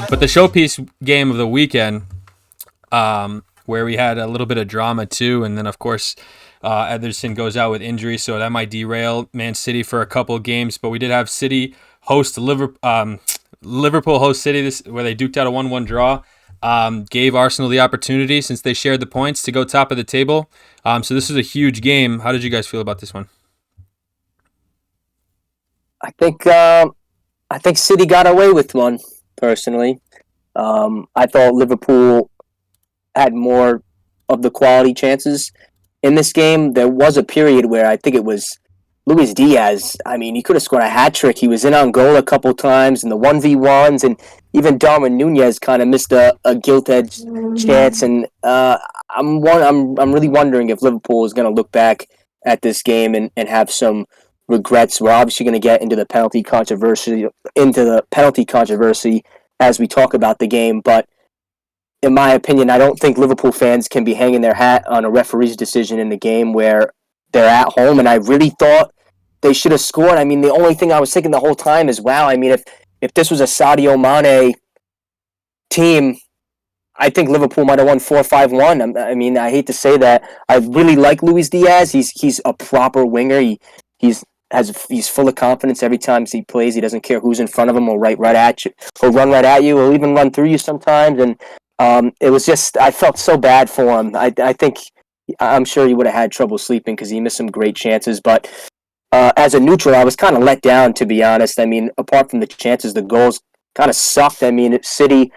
But the showpiece game of the weekend, where we had a little bit of drama too, and then of course Ederson goes out with injury, so that might derail Man City for a couple of games. But we did have City host Liverpool host City this where they duked out a 1-1 draw. Gave Arsenal the opportunity, since they shared the points, to go top of the table. So this was a huge game. How did you guys feel about this one? I think City got away with one, personally. I thought Liverpool had more of the quality chances in this game. There was a period where I think it was Luis Diaz. I mean, he could have scored a hat trick. He was in on goal a couple times in the 1v1s, and even Darwin Nunez kind of missed a gilt-edged chance. And I'm really wondering if Liverpool is going to look back at this game and have some regrets. We're obviously going to get into the penalty controversy as we talk about the game, but in my opinion, I don't think Liverpool fans can be hanging their hat on a referee's decision in the game where they're at home, and I really thought they should have scored. I mean, the only thing I was thinking the whole time is, wow, I mean, if this was a Sadio Mane team, I think Liverpool might have won 4-5-1. I mean, I hate to say that. I really like Luis Diaz. He's a proper winger. He's full of confidence every time he plays. He doesn't care who's in front of him. He'll run right at you. He'll even run through you sometimes. And it was just, I felt so bad for him. I'm sure he would have had trouble sleeping because he missed some great chances. But as a neutral, I was kind of let down, to be honest. I mean, apart from the chances, the goals kind of sucked. I mean, City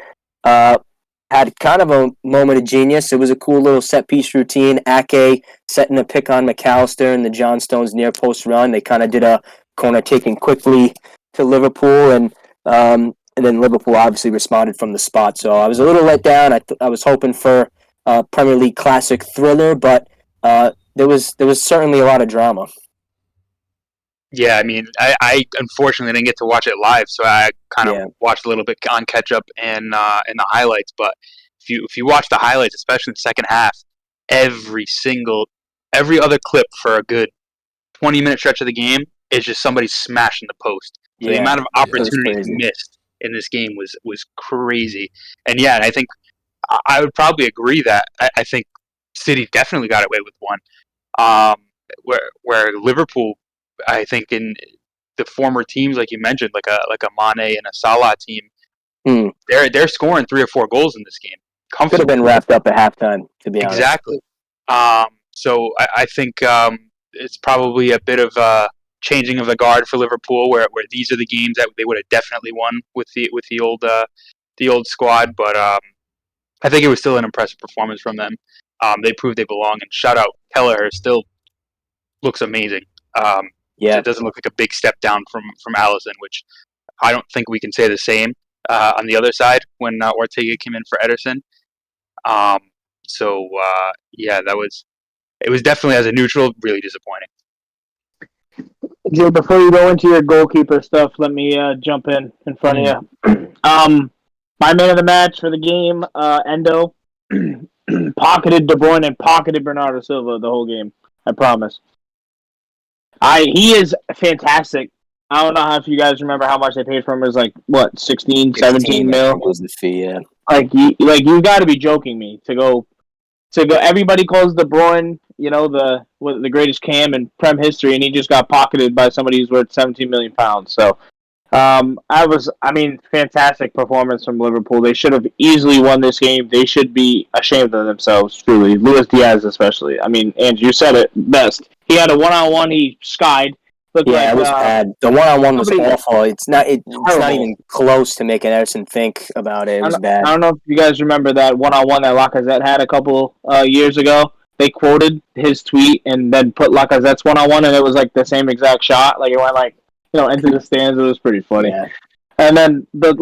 had kind of a moment of genius. It was a cool little set-piece routine. Ake setting a pick on McAllister and the John Stones near post run. They kind of did a corner taking quickly to Liverpool, and then Liverpool obviously responded from the spot. So I was a little let down. I was hoping for a Premier League classic thriller, but there was certainly a lot of drama. Yeah, I mean, I unfortunately didn't get to watch it live, so I kind of watched a little bit on catch up and in the highlights. But if you watch the highlights, especially in the second half, every other clip for a good 20-minute stretch of the game is just somebody smashing the post. So the amount of opportunities missed in this game was crazy. And yeah, I think I would probably agree that I think City definitely got away with one. Where Liverpool, I think in the former teams, like you mentioned, like a Mane and a Salah team, they're scoring 3 or 4 goals in this game. Could have been wrapped up at halftime, to be honest. Exactly. So I think it's probably a bit of a changing of the guard for Liverpool, where these are the games that they would have definitely won with the old squad. But I think it was still an impressive performance from them. They proved they belong, and shout out Kelleher, still looks amazing. It doesn't look like a big step down from Alisson, which I don't think we can say the same on the other side when Ortega came in for Ederson. It was definitely, as a neutral, really disappointing. Jay, before you go into your goalkeeper stuff, let me jump in front of you. My man of the match for the game, Endo, pocketed De Bruyne and pocketed Bernardo Silva the whole game. I promise. He is fantastic. I don't know if you guys remember how much they paid for him. It was like, what, 16, 17 mil? Was the fee, yeah. You got to be joking me to go. Everybody calls De Bruyne, the greatest cam in Prem history, and he just got pocketed by somebody who's worth 17 million pounds. So, fantastic performance from Liverpool. They should have easily won this game. They should be ashamed of themselves, truly. Luis Diaz, especially. I mean, Andrew, you said it best. He had a one-on-one. He skied. It was bad. The one-on-one was awful. It's not even close to making Ederson think about it. It was bad. I don't know if you guys remember that one-on-one that Lacazette had a couple years ago. They quoted his tweet and then put Lacazette's one-on-one, and it was like the same exact shot. Like, it went into the stands. It was pretty funny. Yeah. And then the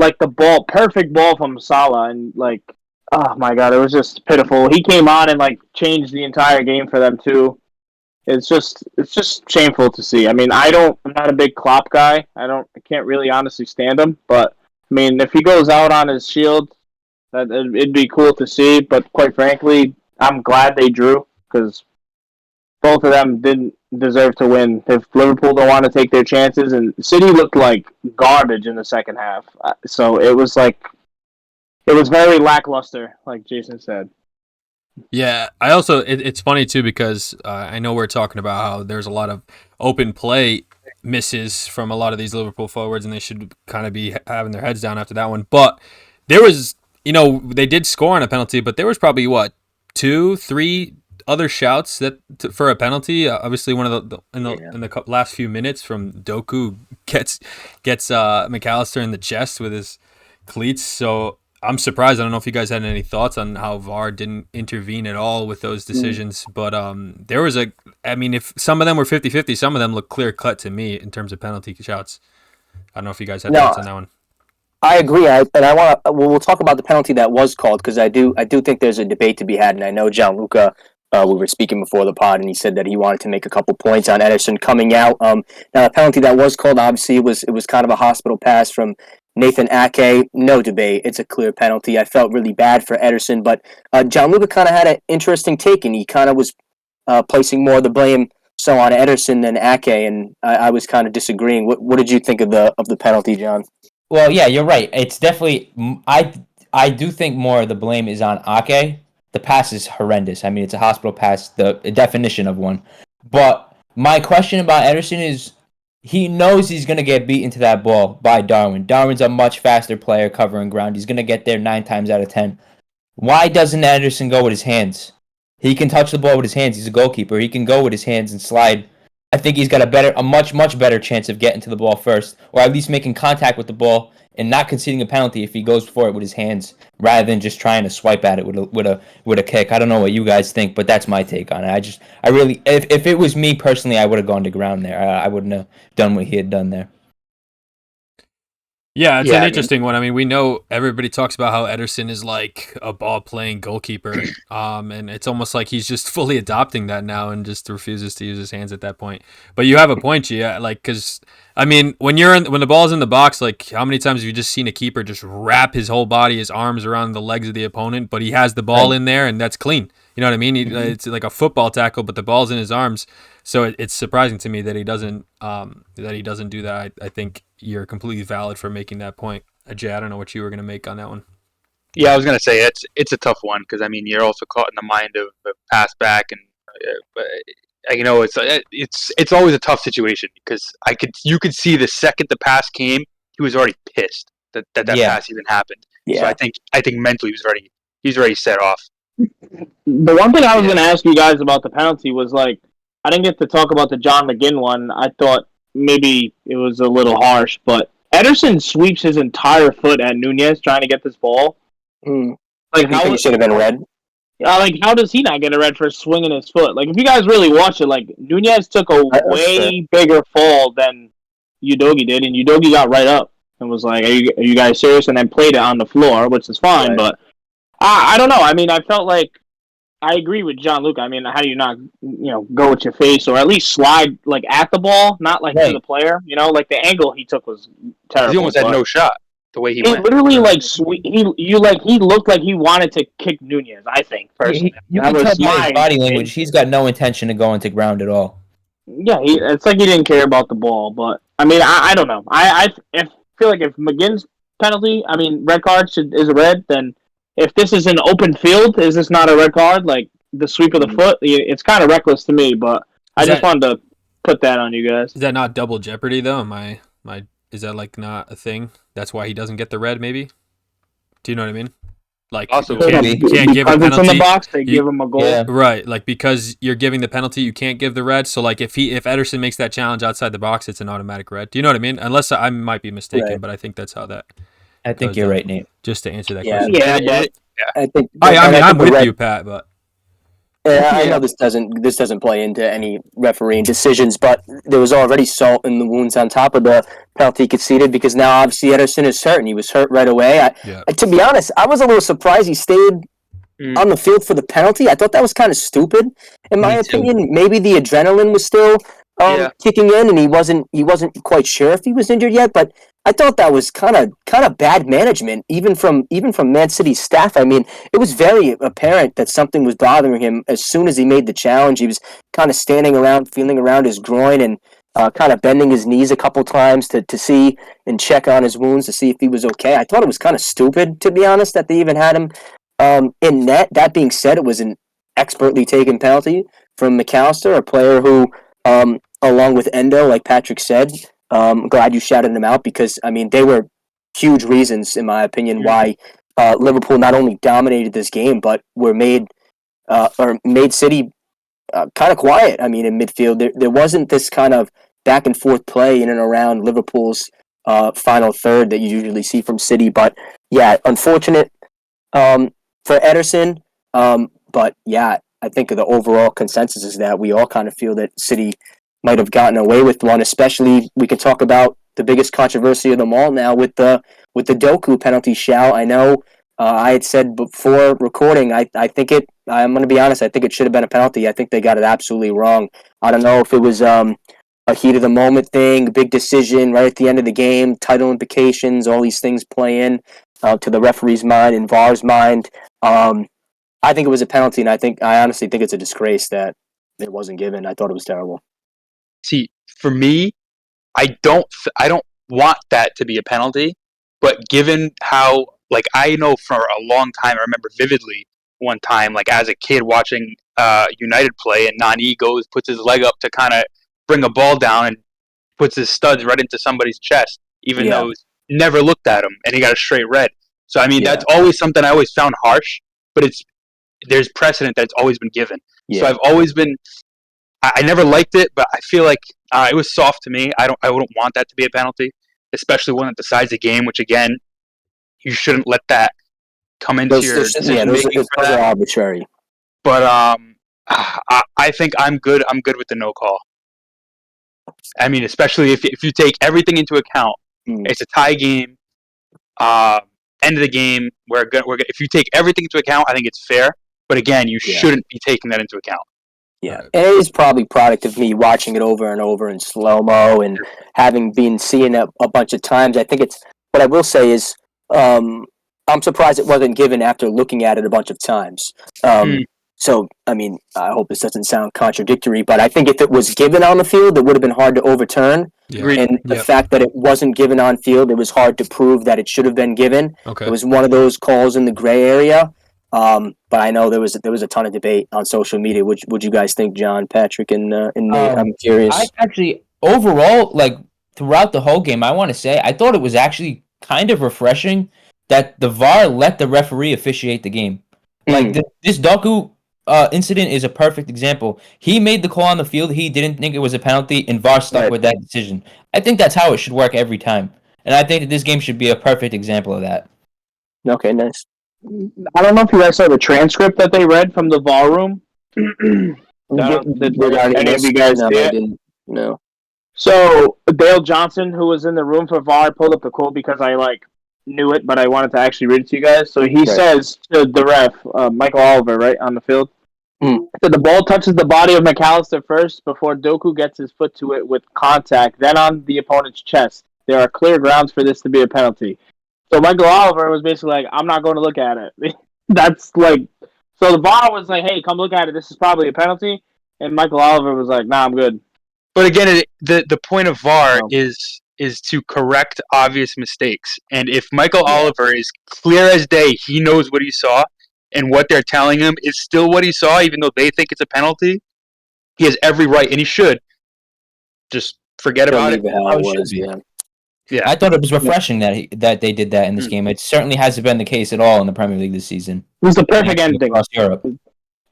perfect ball from Salah, and oh my God, it was just pitiful. He came on and changed the entire game for them too. it's just shameful to see. I mean, I'm not a big Klopp guy. I can't really honestly stand him. But I mean, if he goes out on his shield, it'd be cool to see. But quite frankly, I'm glad they drew because both of them didn't deserve to win. If Liverpool don't want to take their chances, and City looked like garbage in the second half, so it was very lackluster, like Jason said. Yeah, I also it's funny too because I know we're talking about how there's a lot of open play misses from a lot of these Liverpool forwards, and they should kind of be having their heads down after that one. But there was, they did score on a penalty, but there was probably what 2-3 other shouts for a penalty. Obviously, one of in the last few minutes from Doku gets McAllister in the chest with his cleats. So I'm surprised. I don't know if you guys had any thoughts on how VAR didn't intervene at all with those decisions. But there was if some of them were 50-50, some of them look clear cut to me in terms of penalty shouts. I don't know if you guys had thoughts on that one. I agree, we'll talk about the penalty that was called because I do think there's a debate to be had, and I know Gianluca. We were speaking before the pod, and he said that he wanted to make a couple points on Ederson coming out. Now, the penalty that was called, obviously, it was kind of a hospital pass from Nathan Ake. No debate. It's a clear penalty. I felt really bad for Ederson, but Gianluca kind of had an interesting take, and he kind of was placing more of the blame on Ederson than Ake, and I was kind of disagreeing. What did you think of the penalty, John? Well, yeah, you're right. It's definitely I do think more of the blame is on Ake. The pass is horrendous. I mean, it's a hospital pass, the definition of one. But my question about Ederson is he knows he's going to get beaten to that ball by Darwin. Darwin's a much faster player covering ground. He's going to get there 9 times out of 10. Why doesn't Ederson go with his hands? He can touch the ball with his hands. He's a goalkeeper. He can go with his hands and slide. I think he's got a much better chance of getting to the ball first, or at least making contact with the ball and not conceding a penalty if he goes for it with his hands rather than just trying to swipe at it with a kick. I don't know what you guys think, but that's my take on it. I really, if it was me personally, I would have gone to ground there. I wouldn't have done what he had done there. Yeah, it's an interesting one. I mean, we know everybody talks about how Ederson is like a ball-playing goalkeeper, and it's almost like he's just fully adopting that now and just refuses to use his hands at that point. But you have a point, Gia. Because I mean, when the ball's in the box, like how many times have you just seen a keeper just wrap his whole body, his arms around the legs of the opponent, but he has the ball in there and that's clean. You know what I mean? It's like a football tackle, but the ball's in his arms. So it's surprising to me that he doesn't do that. I think you're completely valid for making that point. Jay, I don't know what you were going to make on that one. Yeah, I was going to say it's a tough one because I mean you're also caught in the mind of pass back and it's always a tough situation because you could see the second the pass came he was already pissed that pass even happened. Yeah. So I think mentally he's already set off. The one thing I was going to ask you guys about the penalty was like I didn't get to talk about the John McGinn one. I thought maybe it was a little harsh, but Ederson sweeps his entire foot at Nunez trying to get this ball. Like how he should have been red. Like how does he not get a red for swinging his foot? Like if you guys really watch it, like Nunez took a way bigger fall than Udogie did, and Udogie got right up and was like, "Are you guys serious?" And then played it on the floor, which is fine. Right. But I don't know. I mean, I felt like I agree with Gianluca. I mean, how do you not, go with your face or at least slide like at the ball, not like to the player? Like the angle he took was terrible. He almost had no shot. The way he went. Literally he looked like he wanted to kick Nunez. I think personally, you can tell by his body language. He's got no intention of going to ground at all. Yeah, it's like he didn't care about the ball. But I mean, I don't know. I feel like if McGinn's penalty, I mean, red card is a red, then. If this is an open field, is this not a red card? Like the sweep of the foot, it's kind of reckless to me. But I just wanted to put that on you guys. Is that not double jeopardy though? Is that like not a thing? That's why he doesn't get the red. Maybe. Do you know what I mean? Like also, you can't give a penalty. It's in the box, they give him a goal. Yeah. Right, like because you're giving the penalty, you can't give the red. So like if Ederson makes that challenge outside the box, it's an automatic red. Do you know what I mean? Unless I might be mistaken, right. But I think that's how that. I think you're right, Nate. Just to answer that question. Yeah. I think. I'm with you, Pat. But I know this doesn't play into any refereeing decisions, but there was already salt in the wounds on top of the penalty conceded because now obviously Ederson is hurt, and he was hurt right away. To be honest, I was a little surprised he stayed on the field for the penalty. I thought that was kind of stupid, in my Me too. opinion. Maybe the adrenaline was still kicking in, and he wasn't quite sure if he was injured yet. But I thought that was kind of bad management, even from Man City's staff. I mean, it was very apparent that something was bothering him as soon as he made the challenge. He was kind of standing around, feeling around his groin, and kind of bending his knees a couple times to see and check on his wounds to see if he was okay. I thought it was kind of stupid, to be honest, that they even had him in net. That being said, it was an expertly taken penalty from McAllister, a player who, along with Endo, like Patrick said, I'm glad you shouted them out because, I mean, they were huge reasons, in my opinion, why Liverpool not only dominated this game, but made City kind of quiet. I mean, in midfield, there wasn't this kind of back and forth play in and around Liverpool's final third that you usually see from City. But yeah, unfortunate for Ederson. But yeah, I think the overall consensus is that we all kind of feel that City might have gotten away with one. Especially, we can talk about the biggest controversy of them all now with the Doku penalty shout. I know I had said before recording, I think I'm going to be honest, I think it should have been a penalty. I think they got it absolutely wrong. I don't know if it was a heat of the moment thing, big decision right at the end of the game, title implications, all these things play in to the referee's mind and VAR's mind. I think it was a penalty, and I honestly think it's a disgrace that it wasn't given. I thought it was terrible. See, for me, I don't want that to be a penalty, but given how, like, I know for a long time, I remember vividly one time, like, as a kid watching United play, and Nani puts his leg up to kind of bring a ball down and puts his studs right into somebody's chest, even though he never looked at him, and he got a straight red. So, I mean, that's always something I always found harsh, but there's precedent that it's always been given. So I've always been, I never liked it, but I feel like it was soft to me. I wouldn't want that to be a penalty, especially one that decides the game, which again, you shouldn't let that come into your decision making for that. Arbitrary. But I think I'm good. I'm good with the no call. I mean, especially if you take everything into account, it's a tie game. End of the game, if you take everything into account, I think it's fair. But again, you shouldn't be taking that into account. Yeah, and it is probably product of me watching it over and over in slow-mo and having been seeing it a bunch of times. I think it's, what I will say is, I'm surprised it wasn't given after looking at it a bunch of times. So, I mean, I hope this doesn't sound contradictory, but I think if it was given on the field, it would have been hard to overturn. Yeah. And the fact that it wasn't given on field, it was hard to prove that it should have been given. Okay. It was one of those calls in the gray area. But I know there was a ton of debate on social media. Would you guys think, John, Patrick, and Nate? I'm curious. I actually, overall, like, throughout the whole game, I want to say, I thought it was actually kind of refreshing that the VAR let the referee officiate the game. Like, this Doku incident is a perfect example. He made the call on the field. He didn't think it was a penalty, and VAR stuck with that decision. I think that's how it should work every time. And I think that this game should be a perfect example of that. Okay, nice. I don't know if you guys saw the transcript that they read from the VAR room. Any of you guys did? No. So Dale Johnson, who was in the room for VAR, pulled up the quote because I knew it, but I wanted to actually read it to you guys. So he says to the ref, Michael Oliver, right on the field, that the ball touches the body of McAllister first before Doku gets his foot to it with contact, then on the opponent's chest. There are clear grounds for this to be a penalty. So Michael Oliver was basically like, I'm not going to look at it. That's like, so the VAR was like, hey, come look at it. This is probably a penalty. And Michael Oliver was like, nah, I'm good. But again, the point of VAR is to correct obvious mistakes. And if Michael Oliver is clear as day, he knows what he saw, and what they're telling him is still what he saw, even though they think it's a penalty, he has every right, and he should just forget about it. Yeah, I thought it was refreshing that they did that in this game. It certainly hasn't been the case at all in the Premier League this season. It was the perfect ending across Europe.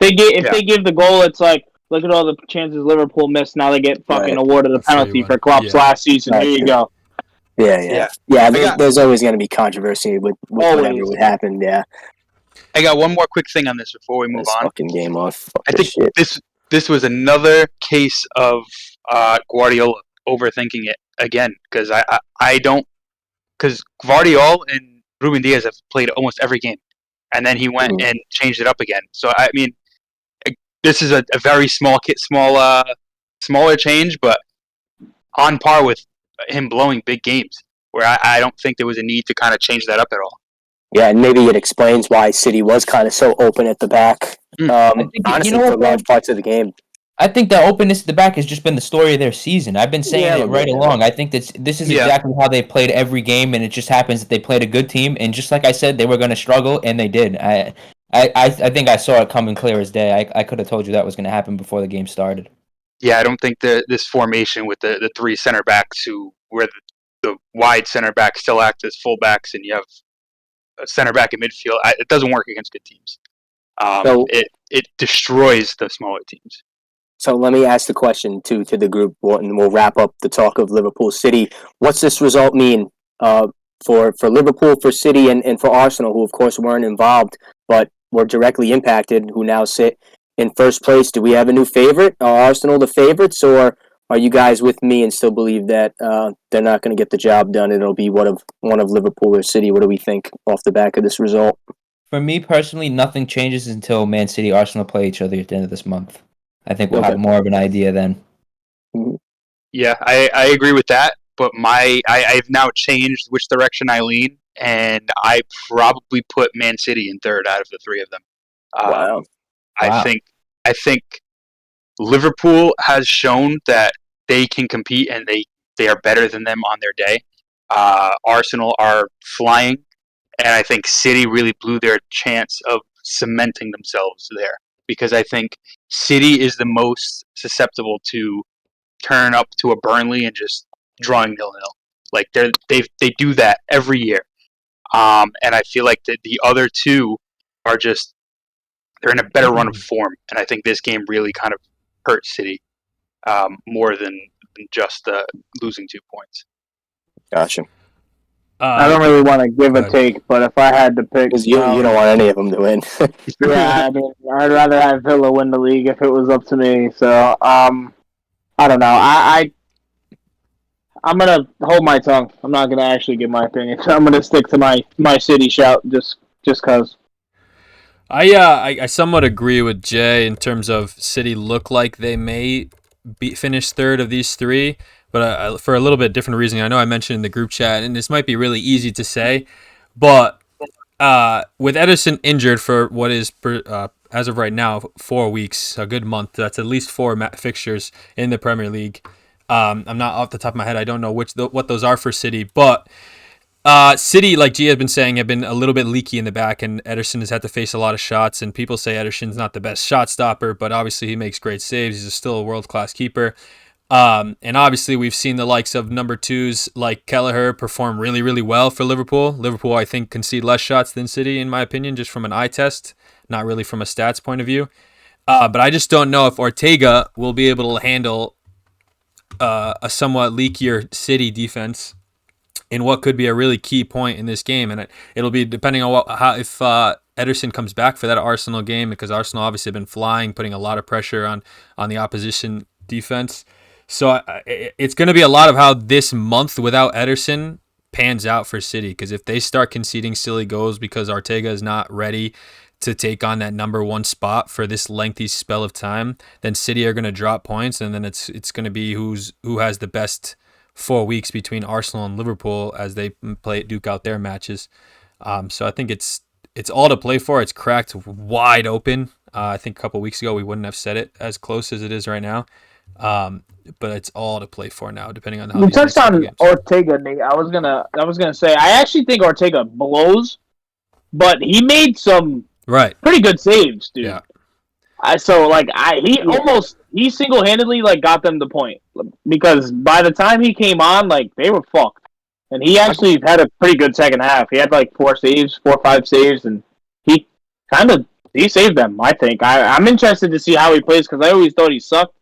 They give the goal, it's like, look at all the chances Liverpool missed. Now they get fucking awarded a penalty for Klopp's last season. Here you go. Yeah. There's always going to be controversy with whatever would happen. Yeah. I got one more quick thing on this before we move on. Fucking game off. I think this was another case of Guardiola overthinking it again, because I don't, because Guardiola and Ruben Diaz have played almost every game. and then he went and changed it up again. So I mean, this is a very smaller change, but on par with him blowing big games, where I don't think there was a need to kind of change that up at all. Yeah, and maybe it explains why City was kind of so open at the back. Honestly, for large parts of the game. I think the openness at the back has just been the story of their season. I've been saying it right along. I think this is exactly how they played every game, and it just happens that they played a good team. And just like I said, they were going to struggle, and they did. I think I saw it coming clear as day. I could have told you that was going to happen before the game started. Yeah, I don't think this formation with the three center backs where the wide center backs still act as fullbacks, and you have a center back in midfield. It doesn't work against good teams. It destroys the smaller teams. So let me ask the question to the group, and we'll wrap up the talk of Liverpool City. What's this result mean for Liverpool, for City, and for Arsenal, who of course weren't involved but were directly impacted, who now sit in first place? Do we have a new favorite? Are Arsenal the favorites, or are you guys with me and still believe that they're not going to get the job done? It'll be one of Liverpool or City. What do we think off the back of this result? For me personally, nothing changes until Man City, Arsenal play each other at the end of this month. I think we'll have more of an idea then. Yeah, I agree with that, but I've now changed which direction I lean, and I probably put Man City in third out of the three of them. Wow. I think Liverpool has shown that they can compete, and they are better than them on their day. Arsenal are flying, and I think City really blew their chance of cementing themselves there, because I think City is the most susceptible to turn up to a Burnley and just drawing 0-0. Like they do that every year, and I feel like the other two are just they're in a better run of form, and I think this game really kind of hurt City more than just losing 2 points. Gotcha. I don't really want to give a take, but if I had to pick, because you don't want any of them to win. Yeah, I mean, I'd rather have Villa win the league if it was up to me. So, I don't know. I'm gonna hold my tongue. I'm not gonna actually give my opinion. I'm gonna stick to my City shout just cause. I somewhat agree with Jay in terms of City look like they may finish third of these three, but for a little bit different reason. I know I mentioned in the group chat, and this might be really easy to say, but with Ederson injured for what is as of right now 4 weeks, a good month. That's at least 4 fixtures in the Premier League. I'm not off the top of my head. I don't know what those are for City, but City, like G has been saying, have been a little bit leaky in the back, and Ederson has had to face a lot of shots, and people say Ederson's not the best shot stopper, but obviously he makes great saves. He's still a world-class keeper. And obviously we've seen the likes of number 2s like Kelleher perform really, really well for Liverpool. Liverpool, I think, concede less shots than City, in my opinion, just from an eye test, not really from a stats point of view. But I just don't know if Ortega will be able to handle a somewhat leakier City defense in what could be a really key point in this game, and it'll be depending on if Ederson comes back for that Arsenal game, because Arsenal obviously have been flying, putting a lot of pressure on the opposition defense. So it's going to be a lot of how this month without Ederson pans out for City, because if they start conceding silly goals because Ortega is not ready to take on that number 1 spot for this lengthy spell of time, then City are going to drop points, and then it's going to be who has the best 4 weeks between Arsenal and Liverpool as they duke out their matches. So I think it's all to play for. It's cracked wide open. I think a couple weeks ago we wouldn't have said it as close as it is right now. But it's all to play for now, depending on how you touched on Ortega, Nate. I was gonna say I actually think Ortega blows, but he made some pretty good saves, dude. Yeah. He single-handedly got them the point, because by the time he came on, they were fucked, and he actually had a pretty good second half. He had 4 or 5 saves, and he saved them. I think I'm interested to see how he plays, because I always thought he sucked.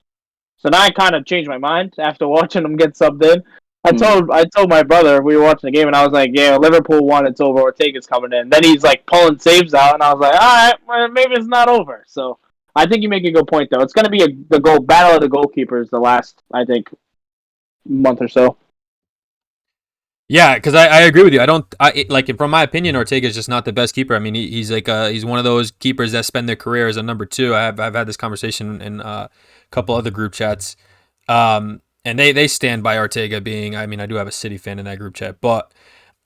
So now I kind of changed my mind after watching him get subbed in. I told my brother, we were watching the game, and I was like, yeah, Liverpool won, it's over, Ortega's coming in. Then he's pulling saves out, and I was like, all right, well, maybe it's not over. So I think you make a good point, though. It's going to be the battle of the goalkeepers the last, I think, month or so. Yeah, because I agree with you. Like from my opinion, Ortega is just not the best keeper. I mean, he's like he's one of those keepers that spend their career as a number two. I've had this conversation in a couple other group chats, and they stand by Ortega being. I mean, I do have a City fan in that group chat, but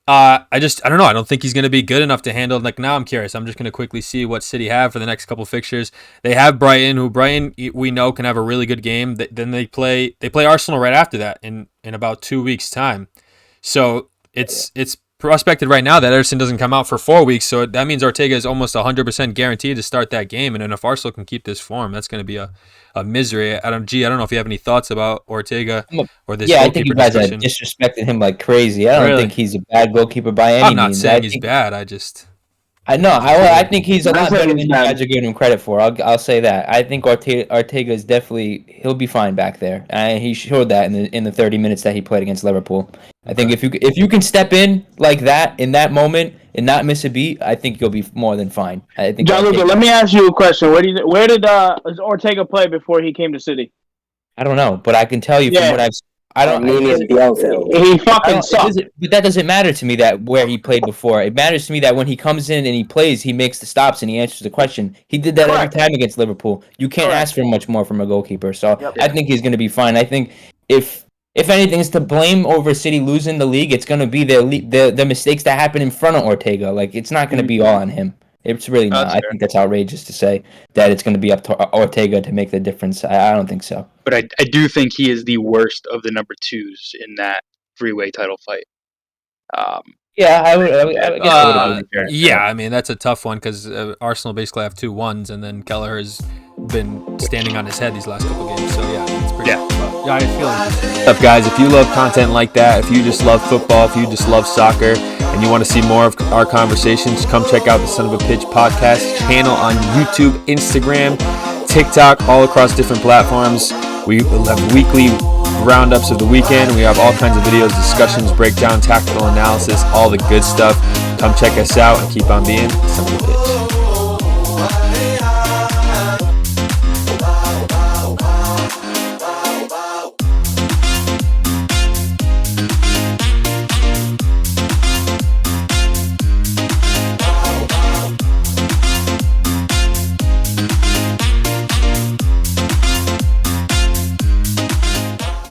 I don't know. I don't think he's going to be good enough to handle. Like now, I'm curious. I'm just going to quickly see what City have for the next couple fixtures. They have Brighton we know can have a really good game. Then they play Arsenal right after that in about 2 weeks' time. So it's prospected right now that Ederson doesn't come out for 4 weeks. So that means Ortega is almost 100% guaranteed to start that game. And then if Arsenal can keep this form, that's going to be a misery. I don't know if you have any thoughts about Ortega or this Yeah, I think goalkeeper you guys are discussion. disrespecting him like crazy. I don't Really? think he's a bad goalkeeper by any I'm not means. saying he's bad. I know. I think he's a I lot said better he's than you bad. guys are giving him credit for. I'll say that. I think Ortega is definitely he'll be fine back there. And he showed that in the 30 minutes that he played against Liverpool. I think if you can step in like that in that moment and not miss a beat, I think you'll be more than fine. I think Gianluca, let me ask you a question. Where did Ortega play before he came to City? I don't know, but I can tell you from Yeah. what I don't. Armenia It Bielsa. He I fucking don't, sucked. but that doesn't matter to me that where he played before. It matters to me that when he comes in and he plays, he makes the stops and he answers the question. He did that Correct. every time against Liverpool. You can't Correct. ask for much more from a goalkeeper. So Yep. I think he's going to be fine. I think if anything's to blame over City losing the league, it's going to be the mistakes that happen in front of Ortega. Like it's not going to be all on him. It's really not. That's I fair. think that's outrageous to say that it's going to be up to Ortega to make the difference. I don't think so. But I do think he is the worst of the number twos in that three-way title fight. Yeah, I guess I would agree with that. Yeah, I mean that's a tough one because Arsenal basically have 2-1s, and then Kelleher has been standing on his head these last couple games. So yeah, it's pretty. Yeah. Tough. Yeah, I feel like What's up, guys? If you love content like that, if you just love football, if you just love soccer, and you want to see more of our conversations, come check out the Son of a Pitch podcast channel on YouTube, Instagram, TikTok, all across different platforms. We will have weekly roundups of the weekend. We have all kinds of videos, discussions, breakdown, tactical analysis, all the good stuff. Come check us out and keep on being Son of a Pitch.